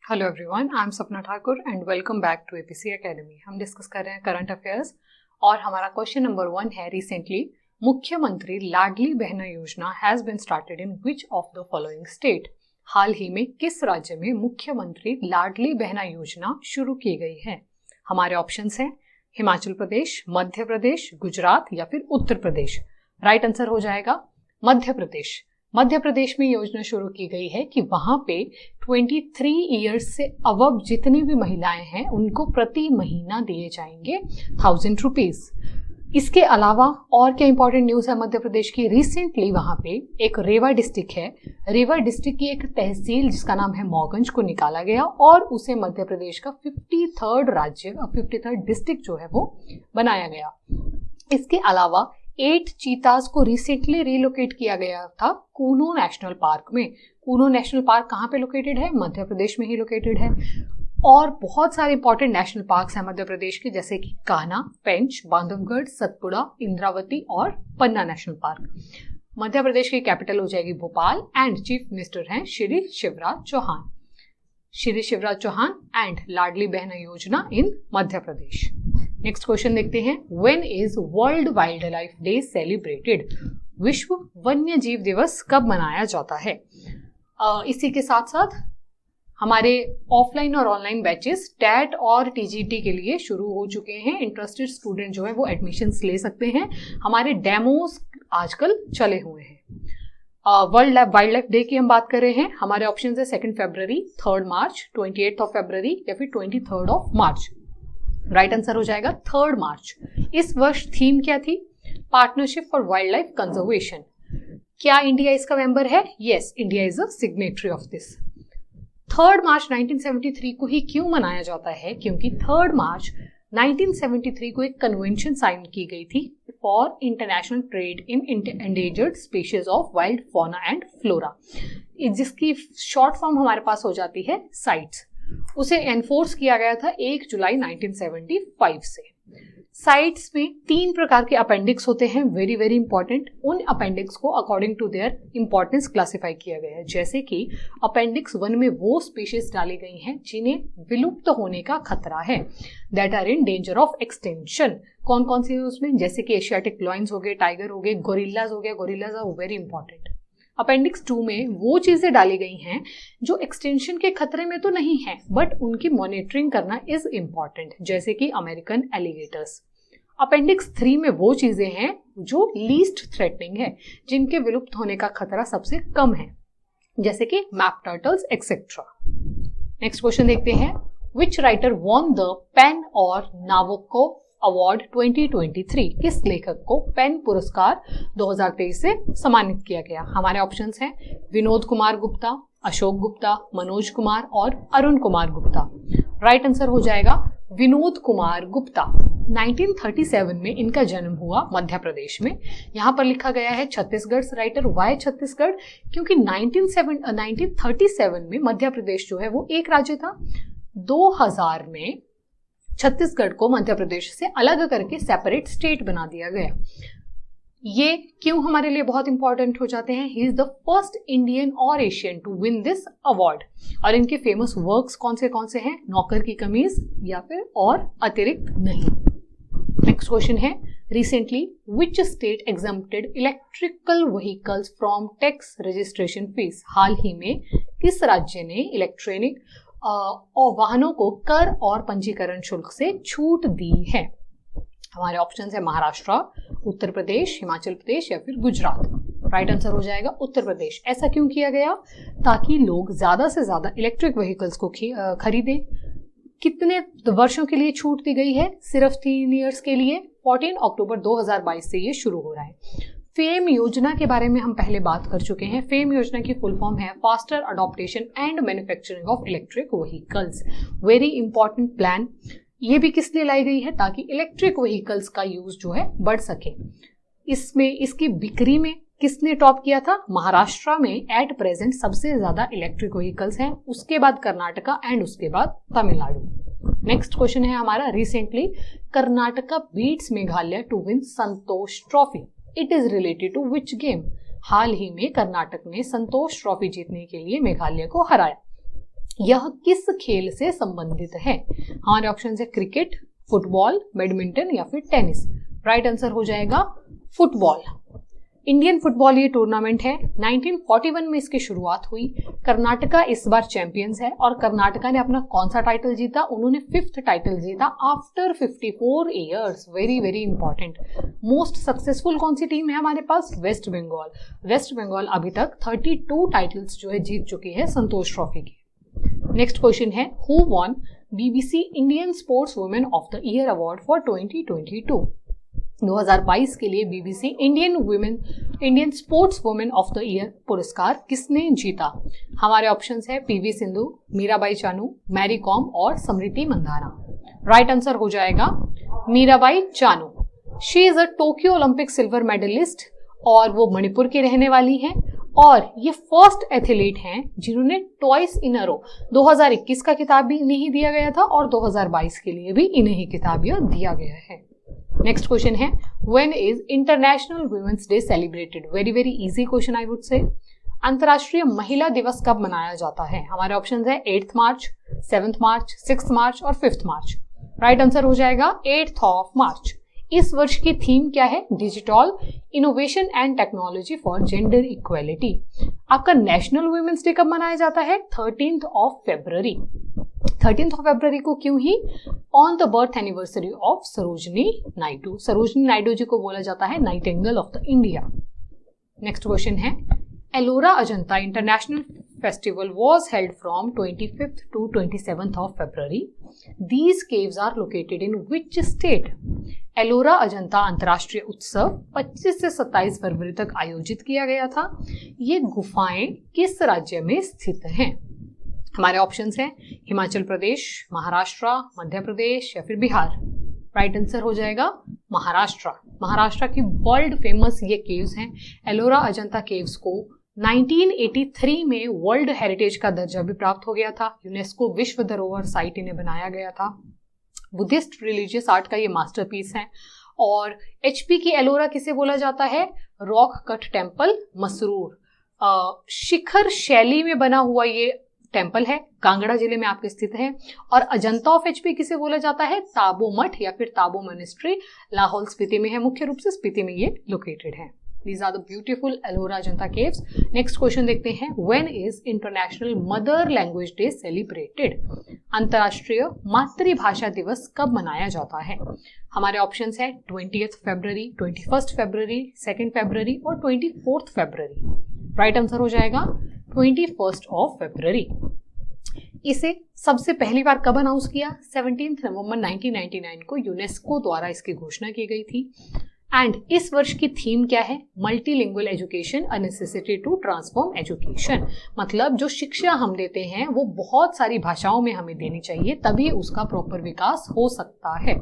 Hello everyone, I am Sapna Thakur and welcome back to APC academy. हम discuss कर रहे हैं करंट अफेयर्स और हमारा क्वेश्चन नंबर 1 है रिसेंटली मुख्यमंत्री Ladli Behna Yojana has been started in which of the following state. हाल ही में किस राज्य में मुख्यमंत्री लाडली बहना योजना शुरू की गई है। हमारे ऑप्शंस हैं हिमाचल प्रदेश, मध्य प्रदेश, गुजरात या फिर उत्तर प्रदेश। राइट आंसर हो जाएगा मध्य प्रदेश। मध्य प्रदेश में योजना शुरू की गई है कि वहां पे 23 इयर्स से अबव जितनी भी महिलाएं हैं उनको प्रति महीना दिए जाएंगे 1000 रुपीज। इसके अलावा और क्या इंपॉर्टेंट न्यूज है मध्य प्रदेश की। रिसेंटली वहां पे एक रेवा डिस्ट्रिक्ट है, रेवा डिस्ट्रिक्ट की एक तहसील जिसका नाम है मौगंज को निकाला गया और उसे मध्य प्रदेश का 53rd डिस्ट्रिक्ट जो है वो बनाया गया। इसके अलावा 8 चीताज को रिसेंटली रिलोकेट किया गया था कूनो नेशनल पार्क में। कूनो नेशनल पार्क कहाँ पे लोकेटेड है? मध्य प्रदेश में ही लोकेटेड है। और बहुत सारे इंपॉर्टेंट नेशनल पार्क्स हैं मध्य प्रदेश के, जैसे कि कान्हा, पेंच, बांधवगढ़, सतपुड़ा, इंद्रावती और पन्ना नेशनल पार्क। मध्य प्रदेश की कैपिटल हो जाएगी भोपाल एंड चीफ मिनिस्टर हैं श्री शिवराज चौहान। श्री शिवराज चौहान एंड लाडली बहना योजना इन मध्य प्रदेश। नेक्स्ट क्वेश्चन देखते हैं। When is world wild life day celebrated? विश्व वन्य जीव दिवस कब मनाया जाता है? इसी के साथ साथ हमारे ऑफलाइन और ऑनलाइन बैचेस टैट और टीजीटी के लिए शुरू हो चुके हैं। इंटरेस्टेड स्टूडेंट जो है वो एडमिशन्स ले सकते हैं। हमारे डेमोस आजकल चले हुए हैं। वर्ल्ड वाइल्ड लाइफ डे की हम बात कर रहे हैं। हमारे ऑप्शन है 2 फरवरी, 3 मार्च, 28 फरवरी या फिर 23 मार्च। राइट आंसर हो जाएगा 3 मार्च। इस वर्ष थीम क्या थी? Partnership for wild life conservation. क्या इंडिया इसका मेंबर है? Yes, India is a signatory of this. 3 मार्च 1973 को ही क्यों मनाया जाता है? क्योंकि 3 मार्च 1973 को एक कन्वेंशन साइन की गई थी for international trade in endangered species of wild fauna and flora, जिसकी शॉर्ट फॉर्म हमारे पास हो जाती है साइट्स। उसे एनफोर्स किया गया था 1 जुलाई 1975 से। साइट्स में 3 प्रकार के अपेंडिक्स होते हैं, वेरी वेरी इंपॉर्टेंट। उन अपेंडिक्स को according to their importance classify किया गया है। जैसे कि अपेंडिक्स 1 में वो स्पीशीज डाली गई हैं जिन्हें विलुप्त होने का खतरा है, that are in danger of extension. कौन कौन सी है उसमें? जैसे कि एशियाटिक लॉयंस हो गए, टाइगर हो गए, गोरिल्लाज हो गया। Gorillas are very important. Appendix 2 में वो चीजें डाली गई हैं जो एक्सटेंशन के खतरे में तो नहीं है बट उनकी मॉनिटरिंग करना इज इंपॉर्टेंट, जैसे कि अमेरिकन एलिगेटर्स। अपेंडिक्स 3 में वो चीजें हैं जो लीस्ट थ्रेटनिंग है, जिनके विलुप्त होने का खतरा सबसे कम है, जैसे कि map turtles etcetera. Next question देखते हैं। विच राइटर वॉन द पेन और नाबोकोव अवार्ड 2023? किस लेखक को पेन पुरस्कार 2023 से सम्मानित किया गया? हमारे ऑप्शंस हैं विनोद कुमार गुप्ता, अशोक गुप्ता, मनोज कुमार और अरुण कुमार गुप्ता। राइट आंसर हो जाएगा विनोद कुमार गुप्ता। 1937 में इनका जन्म हुआ मध्य प्रदेश में। यहाँ पर लिखा गया है छत्तीसगढ़ राइटर। वाई छत्तीसगढ़? क्योंकि 1937 में मध्य प्रदेश जो है वो एक राज्य था। 2000 में छत्तीसगढ़ को मध्य प्रदेश से अलग करके सेपरेट स्टेट बना दिया गया। ये क्यों हमारे लिए बहुत इंपॉर्टेंट हो जाते हैं? He is the first Indian और Asian to win this award. और इनके फेमस वर्क्स कौन से हैं? नौकर की कमीज या फिर और अतिरिक्त नहीं। नेक्स्ट क्वेश्चन है। Recently which state exempted electrical vehicles from tax registration fees? हाल ही में किस राज्य ने इलेक्ट्रॉनिक और वाहनों को कर और पंजीकरण शुल्क से छूट दी है? हमारे ऑप्शन है महाराष्ट्र, उत्तर प्रदेश, हिमाचल प्रदेश या फिर गुजरात। राइट आंसर हो जाएगा उत्तर प्रदेश। ऐसा क्यों किया गया? ताकि लोग ज्यादा से ज्यादा इलेक्ट्रिक व्हीकल्स को खरीदें। कितने वर्षों के लिए छूट दी गई है? सिर्फ 3 इयर्स के लिए। 14 अक्टूबर 2022 से ये शुरू हो रहा है। फेम योजना के बारे में हम पहले बात कर चुके हैं। फेम योजना की फुल फॉर्म है faster adaptation and manufacturing of electric vehicles. Very important plan. ये भी किस लिए लाई गई है? ताकि इलेक्ट्रिक व्हीकल्स का यूज जो है बढ़ सके। इसमें इसकी बिक्री में किसने टॉप किया था? महाराष्ट्र में एट प्रेजेंट सबसे ज्यादा इलेक्ट्रिक व्हीकल्स हैं, उसके बाद कर्नाटका एंड उसके बाद तमिलनाडु। नेक्स्ट क्वेश्चन है हमारा। Recently Karnataka beats Meghalaya to win Santosh trophy. It is related to which game? हाल ही में कर्नाटक ने संतोष ट्रॉफी जीतने के लिए मेघालय को हराया। यह किस खेल से संबंधित है? हमारे ऑप्शन है क्रिकेट, फुटबॉल, बैडमिंटन या फिर टेनिस। राइट आंसर हो जाएगा फुटबॉल। इंडियन फुटबॉल ये टूर्नामेंट है, 1941 में इसकी शुरुआत हुई। कर्नाटका इस बार चैंपियंस है और कर्नाटका ने अपना कौन सा टाइटल जीता? उन्होंने 5th टाइटल जीता after 54 years. Very very important. Most successful कौन सी टीम है हमारे पास? वेस्ट बंगाल। वेस्ट बंगाल अभी तक 32 टाइटल्स जो है जीत चुकी है संतोष ट्रॉफी की। नेक्स्ट क्वेश्चन है, who won BBC Indian sports women of the year award for 2022? 2022 के लिए BBC Indian sports women of the year पुरस्कार किसने जीता? हमारे ऑप्शंस है PV Sindhu, Mirabai Chanu, Mary com और स्मृति मंदाना। राइट आंसर हो जाएगा Mirabai Chanu. She is a Tokyo Olympic silver medallist और वो मणिपुर की रहने वाली हैं और ये फर्स्ट एथलीट हैं जिन्होंने ट्वाइस इन अ रो 2021 का खिताब भी इन्हें ही दिया गया था और 2022 के लिए भी इन्हें ही खिताब यह दिया गया है। नेक्स्ट क्वेश्चन है, when is International Women's Day celebrated? Very very easy question I would say. अंतर्राष्ट्रीय महिला दिवस कब मनाया जाता है? हमारे ऑप्शन है 8th मार्च, 7th मार्च, 6th मार्च और 5th मार्च। राइट आंसर हो जाएगा 8th ऑफ मार्च। इस वर्ष की थीम क्या है? Digital innovation and technology for gender equality. आपका नेशनल वुमेन्स डे कब मनाया जाता है? 13th of February. 13th of February को क्यों ही? On the birth anniversary of Sarojini Naidu. Sarojini Naidu ji को बोला जाता है nightingale of the India. Next question है, Ellora Ajanta international festival was held from 25th to 27th of February. These caves are located in which state? Ellora Ajanta अंतर्राष्ट्रीय उत्सव 25 से 27 फरवरी तक आयोजित किया गया था। ये गुफाएं किस राज्य में स्थित हैं? हमारे ऑप्शंस हैं हिमाचल प्रदेश, महाराष्ट्र, मध्य प्रदेश या फिर बिहार। राइट आंसर हो जाएगा महाराष्ट्र। महाराष्ट्र की वर्ल्ड फेमस ये केव्स हैं। एलोरा अजंता केव्स को 1983 में वर्ल्ड हेरिटेज का दर्जा भी प्राप्त हो गया था। यूनेस्को विश्व धरोहर साइट इन्हें बनाया गया था। बुद्धिस्ट रिलीजियस आर्ट का ये मास्टरपीस है। और HP की एलोरा किसे बोला जाता है? Rock cut temple Masrur. शिखर शैली में बना हुआ ये टेम्पल है, कांगड़ा जिले में आपके स्थित है। और अजंता ऑफ HP किसे बोला जाता है? ताबो मठ या फिर ताबो मोनेस्ट्री, लाहौल स्पीति में है, मुख्य रूप से स्पीति में ये लोकेटेड है। These are the beautiful Ellora Ajanta caves. Next question देखते हैं, when is International Mother Language Day celebrated? अंतर्राष्ट्रीय मातृभाषा दिवस कब मनाया जाता है? हमारे ऑप्शंस है 20th फरवरी, 21st फरवरी, 2nd फरवरी और 24th फरवरी। राइट आंसर हो जाएगा 21st ऑफ फरवरी। इसे सबसे पहली बार कब अनाउंस किया? 17 नवंबर 1999 को यूनेस्को द्वारा इसकी घोषणा की गई थी। एंड इस वर्ष की थीम क्या है? Multilingual education, a necessity to transform education. मतलब जो शिक्षा हम देते हैं वो बहुत सारी भाषाओं में हमें देनी चाहिए, तभी उसका प्रॉपर विकास हो सकता है।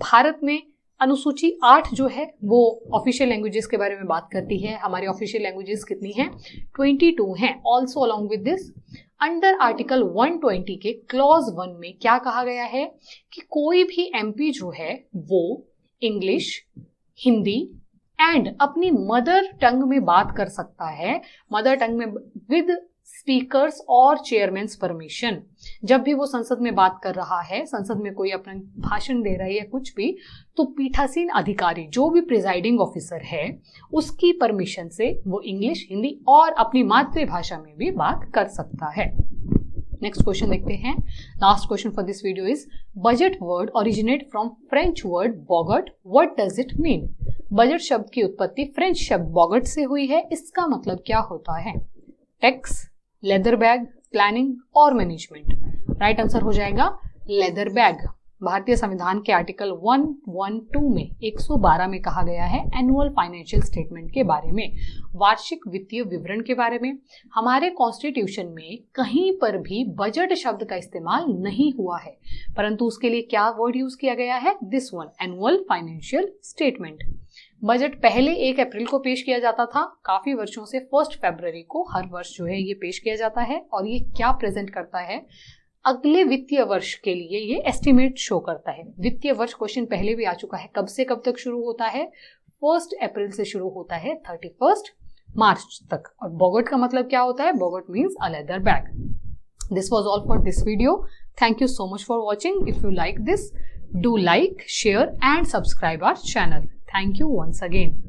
भारत में अनुसूची 8 जो है वो ऑफिशियल लैंग्वेजेस के बारे में बात करती है। हमारी ऑफिशियल लैंग्वेजेस कितनी हैं? 22 हैं। Also along with this, under article 120 के क्लॉज 1 में क्या कहा गया है कि कोई भी MP जो है वो इंग्लिश, हिंदी एंड अपनी मदर टंग में बात कर सकता है, मदर टंग में विद स्पीकर्स और चेयरमैन्स परमिशन। जब भी वो संसद में बात कर रहा है, संसद में कोई अपना भाषण दे रहा है या कुछ भी, तो पीठासीन अधिकारी जो भी प्रिजाइडिंग ऑफिसर है उसकी परमिशन से वो इंग्लिश, हिंदी और अपनी मातृभाषा में भी बात कर सकता है। नेक्स्ट क्वेश्चन देखते हैं। Last question for this video is, budget word originate from French word bougette, what does it mean? Budget शब्द की उत्पत्ति फ्रेंच शब्द बॉगट से हुई है। इसका मतलब क्या होता है? टैक्स, लेदर बैग, प्लानिंग और मैनेजमेंट। राइट आंसर हो जाएगा लेदर बैग। भारतीय संविधान के आर्टिकल 112 में 112 में कहा गया है एनुअल फाइनेंशियल स्टेटमेंट के बारे में, वार्षिक वित्तीय विवरण के बारे में। हमारे कॉन्स्टिट्यूशन में कहीं पर भी बजट शब्द का इस्तेमाल नहीं हुआ है, परंतु उसके लिए क्या वर्ड यूज किया गया है? This one, annual financial statement. Budget पहले 1 अप्रैल को पेश किया जाता था, काफी वर्षों से 1 फरवरी को हर वर्ष जो है ये पेश किया जाता है। और ये क्या प्रेजेंट करता है? अगले वित्तीय वर्ष के लिए ये एस्टिमेट शो करता है। वित्तीय वर्ष क्वेश्चन पहले भी आ चुका है, कब से कब तक शुरू होता है? 1 अप्रैल से शुरू होता है 31 मार्च तक। और बॉगट का मतलब क्या होता है? Bougette means a leather bag. This was all for this video. Thank you so much for watching. If you like this, do like, share and subscribe our channel. Thank you once again.